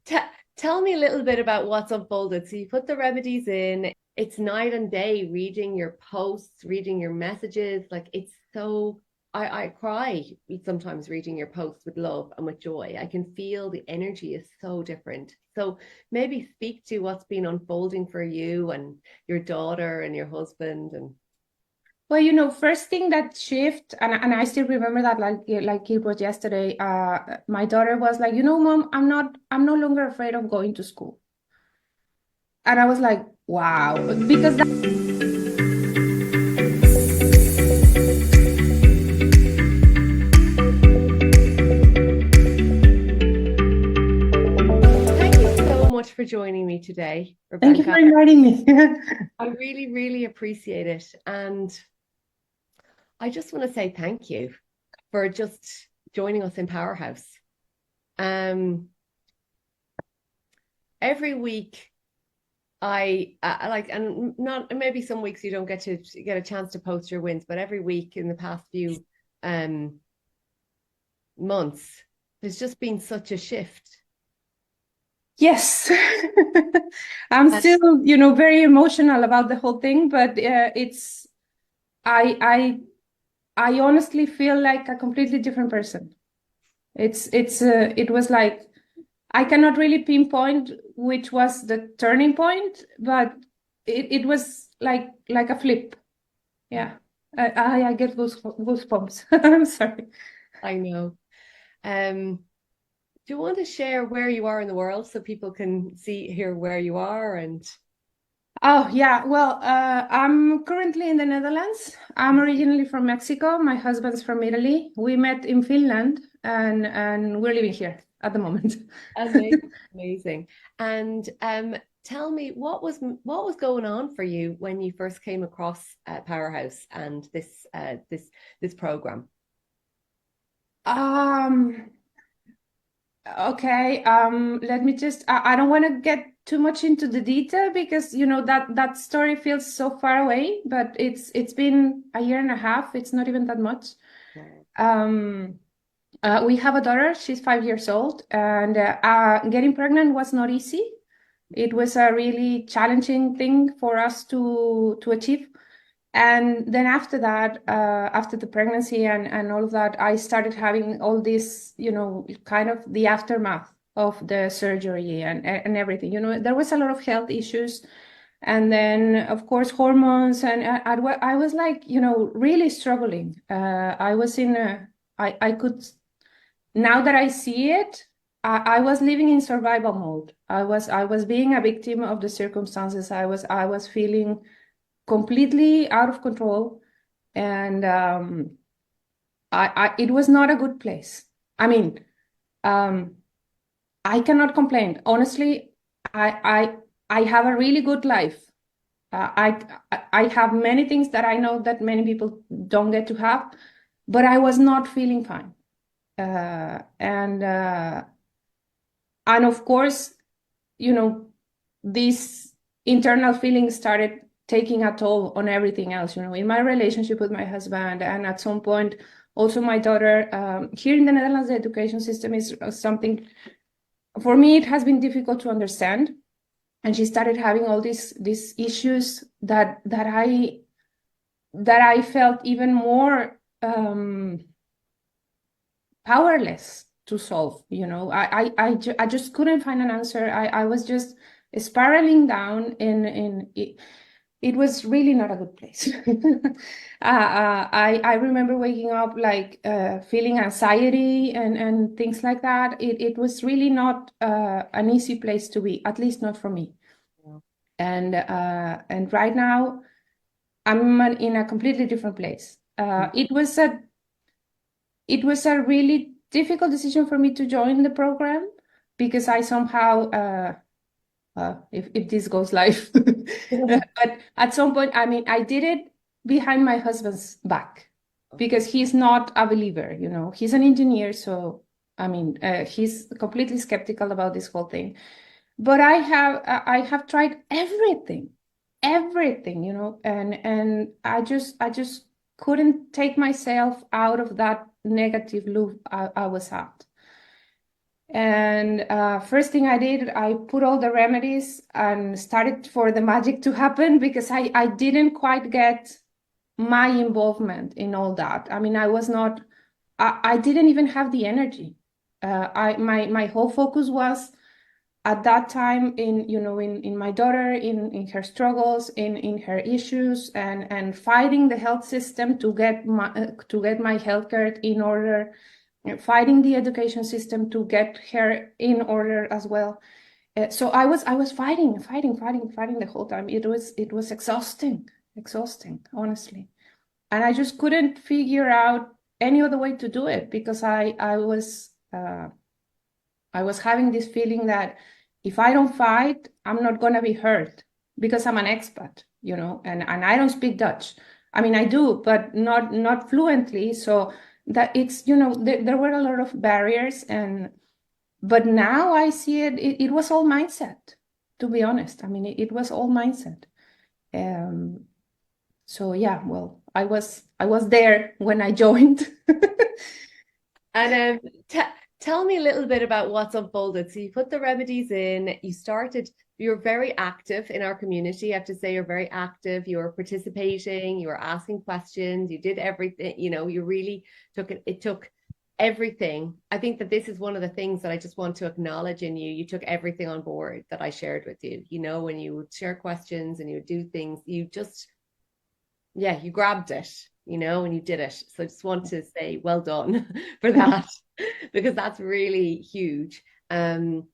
T Tell me a little bit about what's unfolded. So you put the remedies in, it's night and day reading your posts, reading your messages. Like it's so, I cry sometimes reading your posts with love and with joy. I can feel the energy is so different. So maybe speak to what's been unfolding for you and your daughter and your husband and Well, first thing that shift, and I still remember that like it was yesterday. My daughter was like, Mom, I'm no longer afraid of going to school. And I was like, wow, because that, thank you so much for joining me today, thank you for Rebecca. inviting me. I really, really appreciate it. And I just want to say thank you for just joining us in Powerhouse. Um, every week I like, and not maybe some weeks you don't get a chance to post your wins, but every week in the past few um months, there's just been such a shift. Yes. I'm And still, very emotional about the whole thing, but I, I, I honestly feel like a completely different person. It was like, I cannot really pinpoint which was the turning point, but it was like a flip. Yeah. I get goosebumps. I'm sorry. I know. Do you want to share where you are in the world so people can see here where you are and Oh, yeah. Well, I'm currently in the Netherlands. I'm originally from Mexico. My husband's from Italy. We met in Finland and we're living here at the moment. amazing, amazing. And tell me what was going on for you when you first came across Powerhouse and this program. Um, Okay, let me just, I don't want to get too much into the detail because that story feels so far away, but it's been a year and a half. It's not even that much. Wow. Um, we have a daughter, she's 5 years old, and getting pregnant was not easy. It was a really challenging thing for us to achieve. And then after that, after the pregnancy and all of that, I started having all this, kind of the aftermath of the surgery and everything. There was a lot of health issues. And then, of course, hormones. And I was like, really struggling. I was in a, I could, now that I see it, I was living in survival mode. I was being a victim of the circumstances. I was feeling completely out of control, and it was not a good place. I mean, um, I cannot complain. Honestly, I have a really good life. I have many things that I know that many people don't get to have, but I was not feeling fine. And of course, these internal feelings started taking a toll on everything else, in my relationship with my husband. And at some point, also my daughter. Here in the Netherlands, the education system is something, for me, it has been difficult to understand. And she started having all these issues that I felt even more powerless to solve. I just couldn't find an answer. I was just spiraling down in it. It was really not a good place. I remember waking up like feeling anxiety and things like that. It was really not an easy place to be, at least not for me. Yeah. And right now I'm in a completely different place. It was a really difficult decision for me to join the program because I somehow, if this goes live, but at some point, I mean, I did it behind my husband's back because he's not a believer, he's an engineer. So, I mean, he's completely skeptical about this whole thing. But I have tried everything, and I just couldn't take myself out of that negative loop I was at. And first thing I did, I put all the remedies and started for the magic to happen, because I didn't quite get my involvement in all that. I mean, I was not, I didn't even have the energy. My whole focus was at that time in, in my daughter, in her struggles, in her issues, and fighting the health system to get my healthcare in order, fighting the education system to get her in order as well. So I was fighting the whole time. It was exhausting, honestly. And I just couldn't figure out any other way to do it, because I was having this feeling that if I don't fight, I'm not gonna be heard, because I'm an expat, and I don't speak Dutch. I mean, I do, but not fluently. So that it's, there were a lot of barriers, but now I see it was all mindset, to be honest. I mean, it was all mindset. So yeah, well, I was there when I joined. And tell me a little bit about what's unfolded. So you put the remedies in, you're very active in our community. I have to say you're very active. You were participating, you were asking questions, you did everything, you really it took everything. I think that this is one of the things that I just want to acknowledge in you. You took everything on board that I shared with you. When you would share questions and you would do things, you just, yeah, you grabbed it, and you did it. So I just want to say well done for that, because that's really huge. And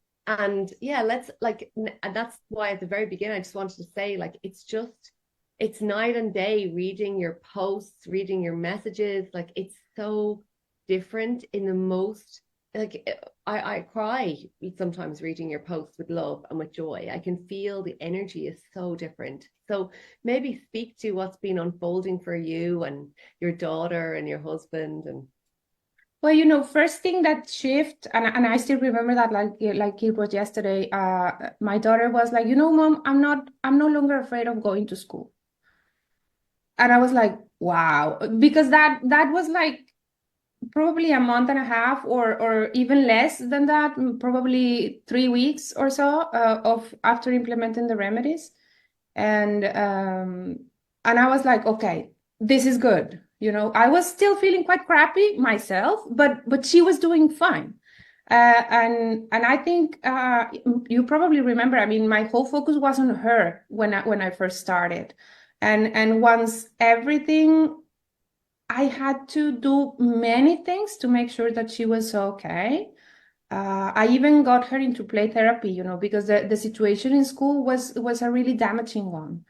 yeah, and that's why at the very beginning, I just wanted to say, like, it's night and day reading your posts, reading your messages. Like, it's so different in the most, like, I cry sometimes reading your posts with love and with joy. I can feel the energy is so different. So maybe speak to what's been unfolding for you and your daughter and your husband. And Well, first thing that shift, and I still remember that like it was yesterday. My daughter was like, Mom, I'm no longer afraid of going to school. And I was like, wow, because that was like probably a month and a half, or even less than that, probably 3 weeks or so of after implementing the remedies. And I was like, okay, this is good. I was still feeling quite crappy myself, but she was doing fine. And I think you probably remember, I mean, my whole focus was on her when I first started. And once everything, I had to do many things to make sure that she was okay. I even got her into play therapy, because the situation in school was a really damaging one.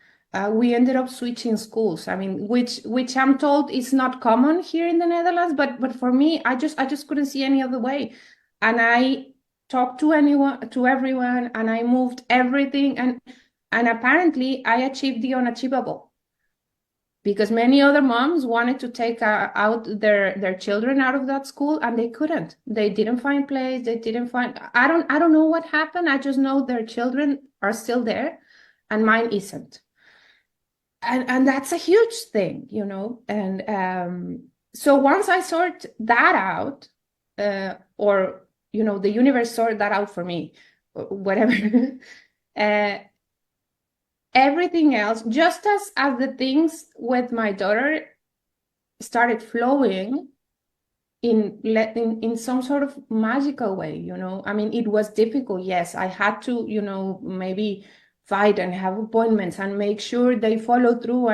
We ended up switching schools. I mean, which I'm told is not common here in the Netherlands, but for me, I just couldn't see any other way. And I talked to everyone, and I moved everything, and apparently I achieved the unachievable, because many other moms wanted to take out their children out of that school, and they couldn't. They didn't find place. They didn't find. I don't know what happened. I just know their children are still there, and mine isn't. And that's a huge thing, And so once I sort that out, or the universe sorted that out for me, whatever. uh, Everything else, just as the things with my daughter started flowing in some sort of magical way. I mean, it was difficult. Yes, I had to, maybe fight and have appointments and make sure they follow through,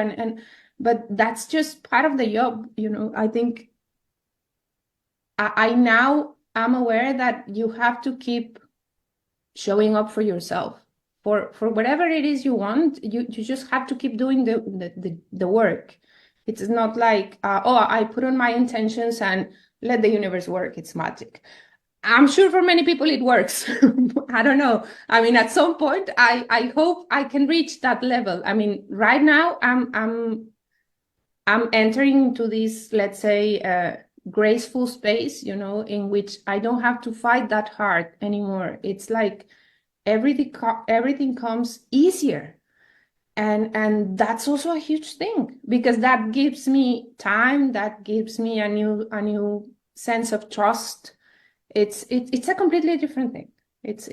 but that's just part of the job. I think I now am aware that you have to keep showing up for yourself, for whatever it is you want. You just have to keep doing the work. It's not like I put on my intentions and let the universe work. It's magic. I'm sure for many people it works. I don't know. I mean, at some point, I hope I can reach that level. I mean, right now I'm entering into this, let's say, graceful space, in which I don't have to fight that hard anymore. It's like everything comes easier, and that's also a huge thing, because that gives me time, that gives me a new sense of trust. it's a completely different thing. It's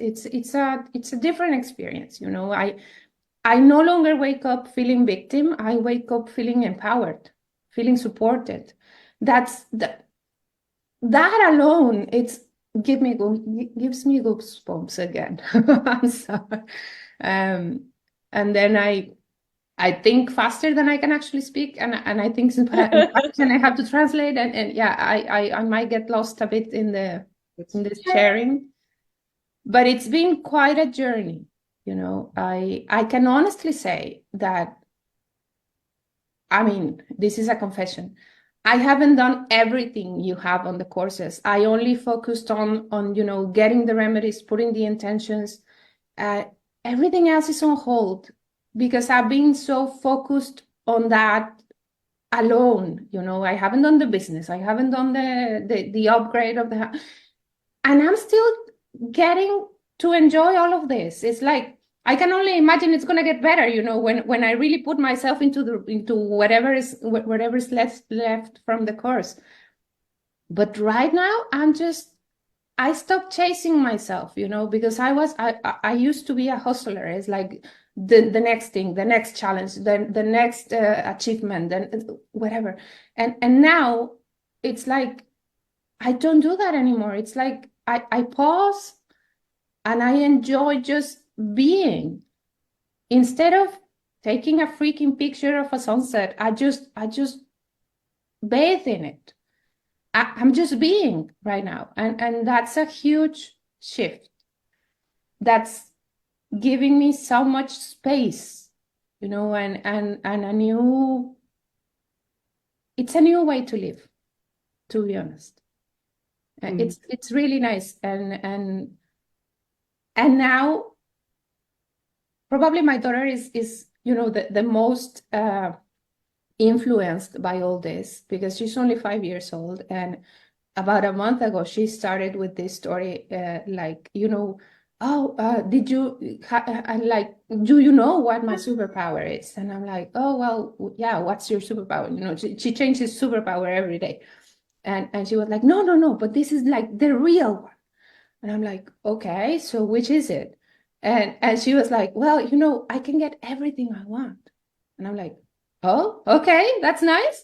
a different experience, you know. I no longer wake up feeling victim. I wake up feeling empowered, feeling supported. That's that alone, gives me goosebumps again. I'm sorry. And then I think faster than I can actually speak, and I think Spanish, and I have to translate, and yeah, I might get lost a bit in this sharing, but it's been quite a journey. You know, I can honestly say that, I mean, this is a confession. I haven't done everything you have on the courses. I only focused on you know, getting the remedies, putting the intentions. Uh, Everything else is on hold because I've been so focused on that alone. You know, I haven't done the business. I haven't done the upgrade of the house, and I'm still getting to enjoy all of this. It's like I can only imagine it's gonna get better, you know, when I really put myself into whatever is left from the course. But right now, I stopped chasing myself, you know, because I used to be a hustler. It's like the next thing, the next challenge, the next achievement, then whatever. And now it's like I don't do that anymore. It's like I pause and I enjoy just being. Instead of taking a freaking picture of a sunset, I just bathe in it. I'm just being right now. And that's a huge shift. That's giving me so much space, you know, and it's a new way to live, to be honest. It's really nice. And now probably my daughter is you know, the most influenced by all this because she's only 5 years old, and about a month ago she started with this story, like, you know, oh, did you like, do you know what my superpower is? And I'm like, oh, well, yeah, what's your superpower? You know, she changes superpower every day, and she was like, no, but this is like the real one. And I'm like, okay, so which is it? And she was like, well, you know, I can get everything I want. And I'm like, oh, okay, that's nice.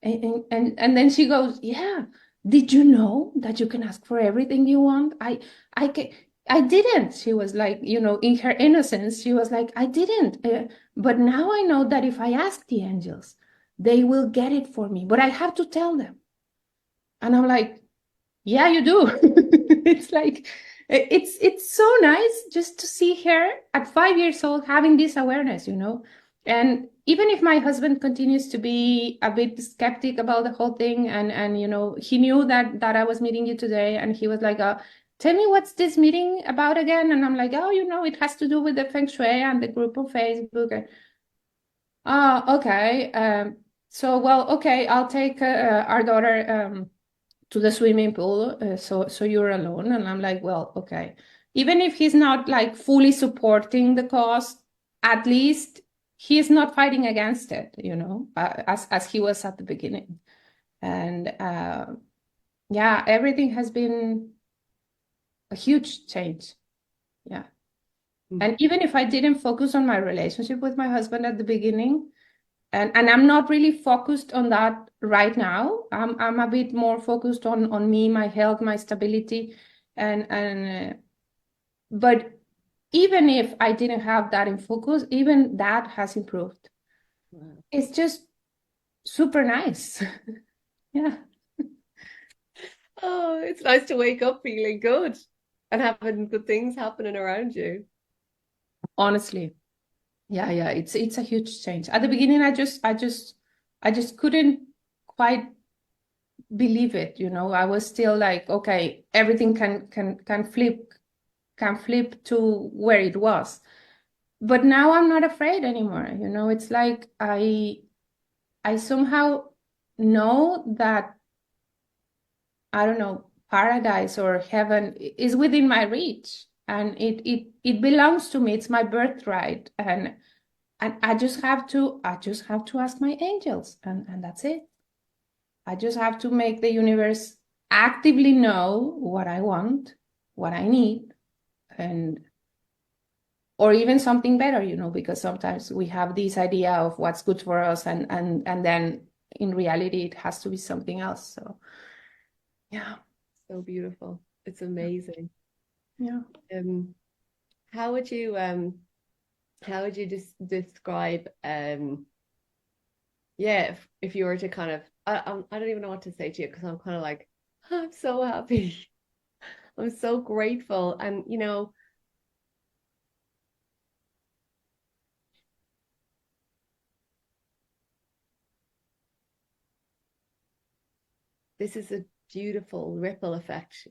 And then she goes, yeah, did you know that you can ask for everything you want? I can, I didn't. She was like, you know, in her innocence, she was like, I didn't. But now I know that if I ask the angels, they will get it for me, but I have to tell them. And I'm like, yeah, you do. It's like it's so nice just to see her at 5 years old having this awareness, you know. And even if my husband continues to be a bit skeptic about the whole thing, and you know, he knew that I was meeting you today, and he was like, tell me what's this meeting about again? And I'm like, oh, you know, it has to do with the Feng Shui and the group on Facebook. And, okay. So well, okay, I'll take our daughter to the swimming pool, so you're alone. And I'm like, well, okay, even if he's not like fully supporting the cause, at least he's not fighting against it, you know, as he was at the beginning. And yeah, everything has been a huge change. Yeah. And even if I didn't focus on my relationship with my husband at the beginning, and I'm not really focused on that right now. I'm a bit more focused on me, my health, my stability, and but even if I didn't have that in focus, even that has improved. Wow. It's just super nice. Yeah. Oh, it's nice to wake up feeling good and having good things happening around you. Honestly. Yeah, it's a huge change. At the beginning, I just couldn't quite believe it, you know. I was still like, okay, everything can flip to where it was. But now I'm not afraid anymore, you know. It's like I somehow know that, I don't know, paradise or heaven is within my reach, and it belongs to me. It's my birthright, and I just have to ask my angels, and that's it. I just have to make the universe actively know what I want, what I need, and or even something better, because sometimes we have this idea of what's good for us, and then in reality it has to be something else. So yeah. So beautiful. It's amazing. Yeah. Um, how would you just describe yeah, if you were to kind of I don't even know what to say to you because I'm kind of like I'm so happy. I'm so grateful. And this is a beautiful ripple effect.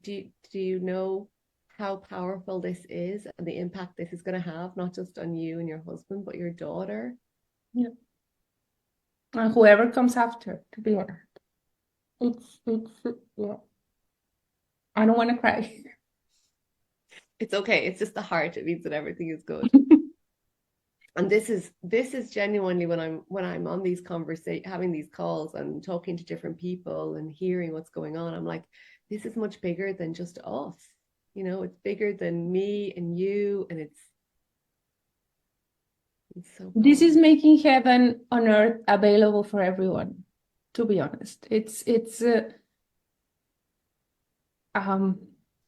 Do you know how powerful this is and the impact this is going to have, not just on you and your husband, but your daughter? Yeah. And whoever comes after, to be honest. It's yeah. I don't want to cry. It's okay. It's just the heart. It means that everything is good. And this is genuinely when I'm on these having these calls and talking to different people and hearing what's going on, I'm like, this is much bigger than just us. It's bigger than me and you, and it's so This is powerful. making heaven on earth available for everyone, to be honest. It's um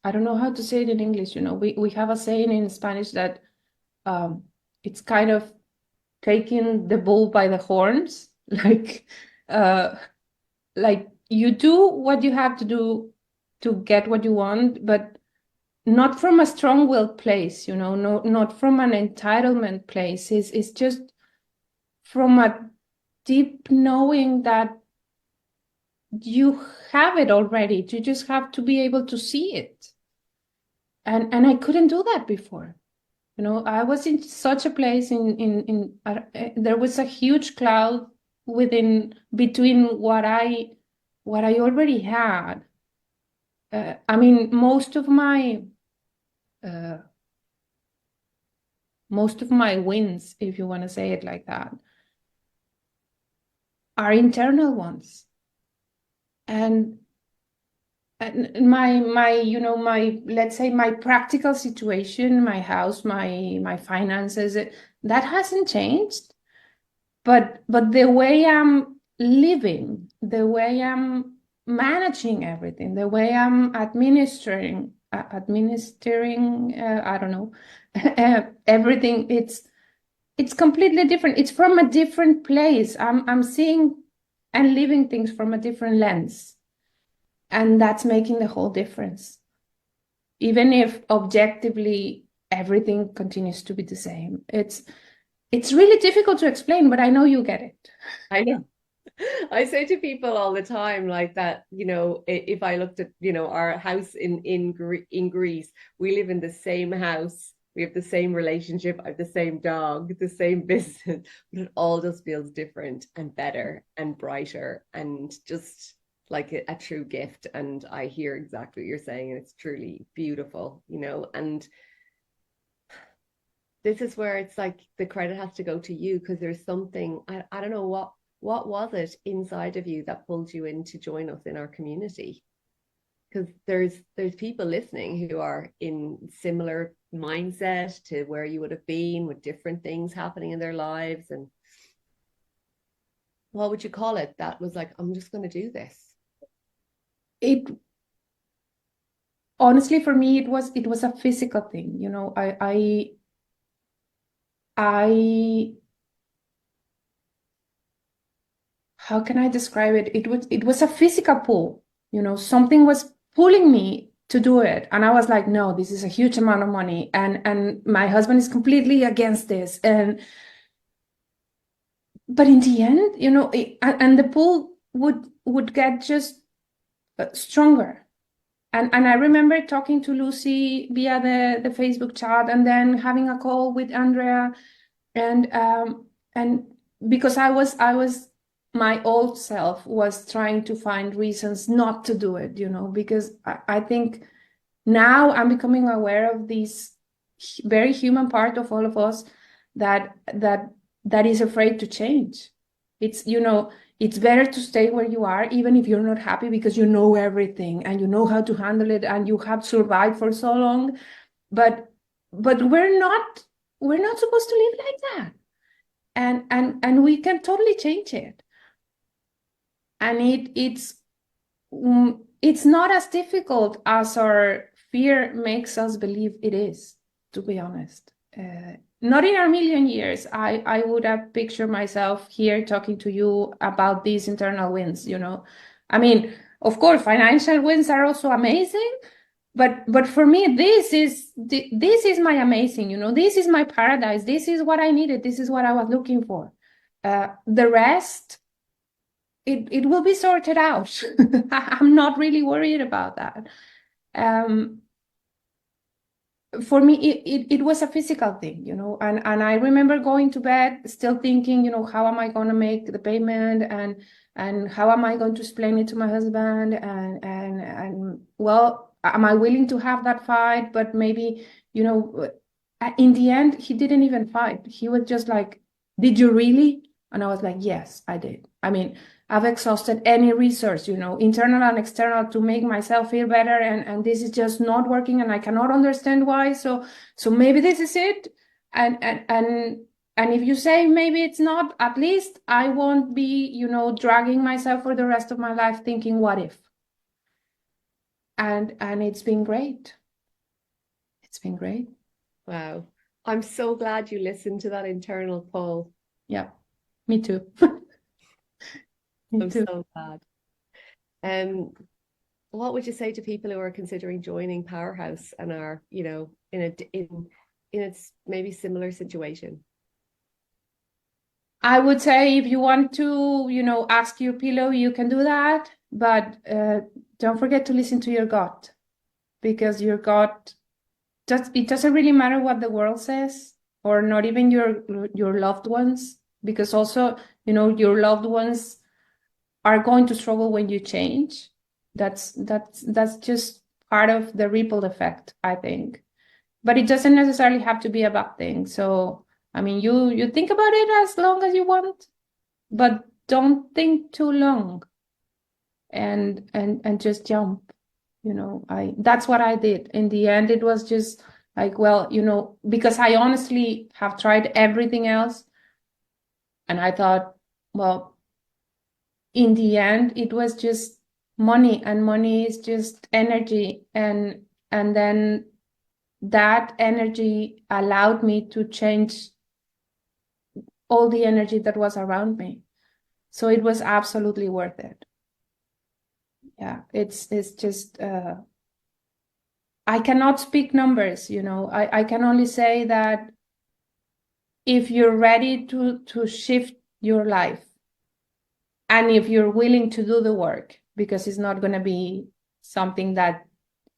I don't know how to say it in English. We have a saying in Spanish that um it's kind of taking the bull by the horns, uh like you do what you have to do to get what you want, but not from a strong-willed place, no, not from an entitlement place. It's just from a deep knowing that you have it already. You just have to be able to see it. And I couldn't do that before. I was in such a place there was a huge cloud within between what I already had. I mean, uh, most of my wins, if you want to say it like that, are internal ones. And my let's say my practical situation, my house, my finances, that hasn't changed, but the way I'm living, the way I'm managing everything, the way I'm administering I don't know, everything, it's completely different. It's from a different place. I'm seeing and living things from a different lens, and that's making the whole difference, even if objectively everything continues to be the same. It's really difficult to explain, but I know you get it. I know. I say to people all the time, like that, if I looked at, our house in Greece, we live in the same house, we have the same relationship, I have the same dog, the same business, but it all just feels different and better and brighter and just like a true gift. And I hear exactly what you're saying, and it's truly beautiful, and this is where it's like the credit has to go to you because there's something I don't know what was it inside of you that pulled you in to join us in our community, because there's people listening who are in similar mindset to where you would have been with different things happening in their lives. And what would you call it that was like, I'm just going to do this? It honestly, for me, it was a physical thing. I how can I describe it? It was a physical pull. Something was pulling me to do it, and I was like, no, this is a huge amount of money, and my husband is completely against this, but in the end, and the pull would get just stronger. And I remember talking to Lucy via the Facebook chat, and then having a call with Andrea, and because I was my old self was trying to find reasons not to do it, because I think now I'm becoming aware of this very human part of all of us that is afraid to change. It's, It's better to stay where you are, even if you're not happy, because you know everything and you know how to handle it and you have survived for so long. But we're not supposed to live like that. And we can totally change it. And it's not as difficult as our fear makes us believe it is, to be honest. Not in a million years I would have pictured myself here talking to you about these internal wins, I mean, of course, financial wins are also amazing, but for me, this is my amazing, this is my paradise, this is what I needed, this is what I was looking for. The rest, it will be sorted out. I'm not really worried about that. For me, it was a physical thing, and I remember going to bed still thinking, how am I going to make the payment, and how am I going to explain it to my husband, and well, am I willing to have that fight? But maybe, in the end, he didn't even fight. He was just like, did you really? And I was like, yes, I did. I mean, I've exhausted any resource, internal and external, to make myself feel better, and this is just not working, and I cannot understand why. So maybe this is it. And if you say maybe it's not, at least I won't be, dragging myself for the rest of my life thinking, what if? And it's been great. It's been great. Wow. I'm so glad you listened to that internal pull. Yeah, me too. Me I'm too. so glad. What would you say to people who are considering joining Powerhouse and are, in a maybe similar situation? I would say if you want to, ask your pillow, you can do that, but don't forget to listen to your gut, because your gut, it doesn't really matter what the world says, or not even your loved ones, because also, your loved ones are going to struggle when you change. That's just part of the ripple effect, I think. But it doesn't necessarily have to be a bad thing. So, I mean, you think about it as long as you want, but don't think too long, and just jump. That's what I did. In the end, it was just like, well, because I honestly have tried everything else, and I thought, well, in the end, it was just money, and money is just energy, and then that energy allowed me to change all the energy that was around me. So it was absolutely worth it. Yeah, it's just I cannot speak numbers, I can only say that if you're ready to shift your life, and if you're willing to do the work, because it's not going to be something that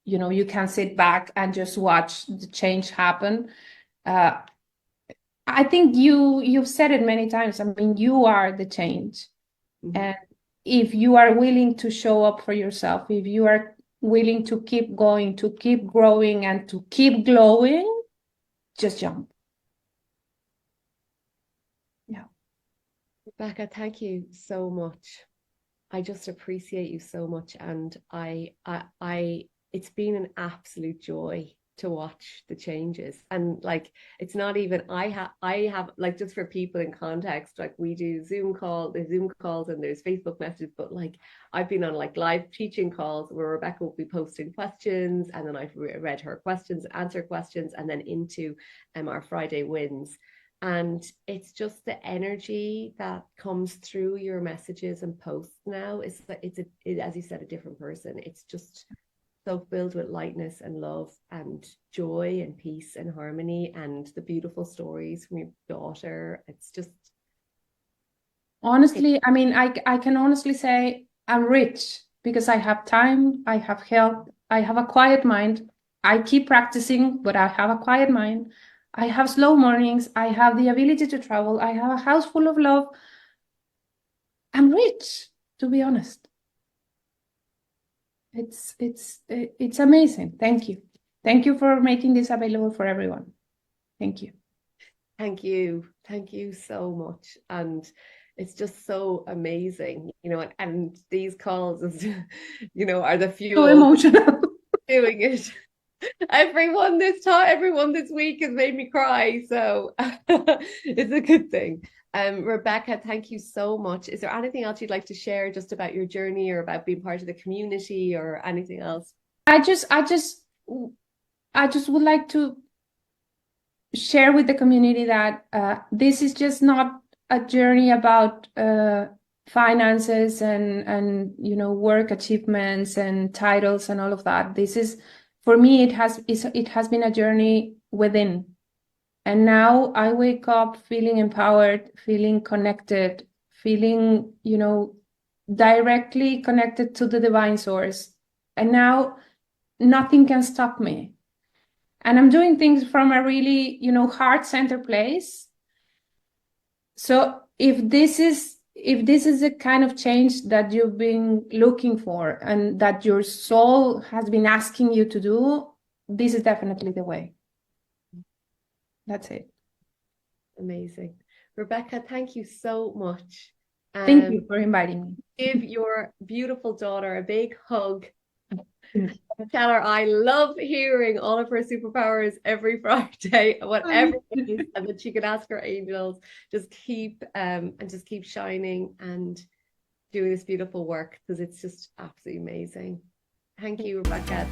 you can sit back and just watch the change happen. I think you've said it many times. I mean, you are the change. Mm-hmm. And if you are willing to show up for yourself, if you are willing to keep going, to keep growing, and to keep glowing, just jump. Yeah. Rebecca, thank you so much. I just appreciate you so much, and it's been an absolute joy to watch the changes. And like, it's not even I have like, just for people in context, like, we do there's Zoom calls and there's Facebook messages, but like, I've been on like live teaching calls where Rebecca will be posting questions, and then I've read her questions, answer questions, and then into our Friday wins. And it's just the energy that comes through your messages and posts now. As you said, a different person. It's just so filled with lightness and love and joy and peace and harmony, and the beautiful stories from your daughter. It's just, Honestly, I mean, I can honestly say I'm rich, because I have time, I have health, I have a quiet mind. I keep practicing, but I have a quiet mind. I have slow mornings. I have the ability to travel. I have a house full of love. I'm rich, to be honest. It's amazing. Thank you. Thank you for making this available for everyone. Thank you. thank you so much. And it's just so amazing, you know, and these calls is, you know, are the So fuel emotional. doing it. Everyone this week has made me cry, so it's a good thing. Rebecca, thank you so much. Is there anything else you'd like to share just about your journey or about being part of the community or anything else? I just would like to share with the community that this is just not a journey about finances and you know, work achievements and titles and all of that. This is, for me, it has been a journey within. And now I wake up feeling empowered, feeling connected, feeling, you know, directly connected to the divine source. And now nothing can stop me. And I'm doing things from a really, you know, heart-centered place. So if this is the kind of change that you've been looking for and that your soul has been asking you to do, this is definitely the way. That's it. Amazing. Rebecca, thank you so much. Thank you for inviting me. Give your beautiful daughter a big hug. Tell her I love hearing all of her superpowers every Friday, whatever it is, and that she can ask her angels. Just keep shining and doing this beautiful work because it's just absolutely amazing. Thank you, Rebecca.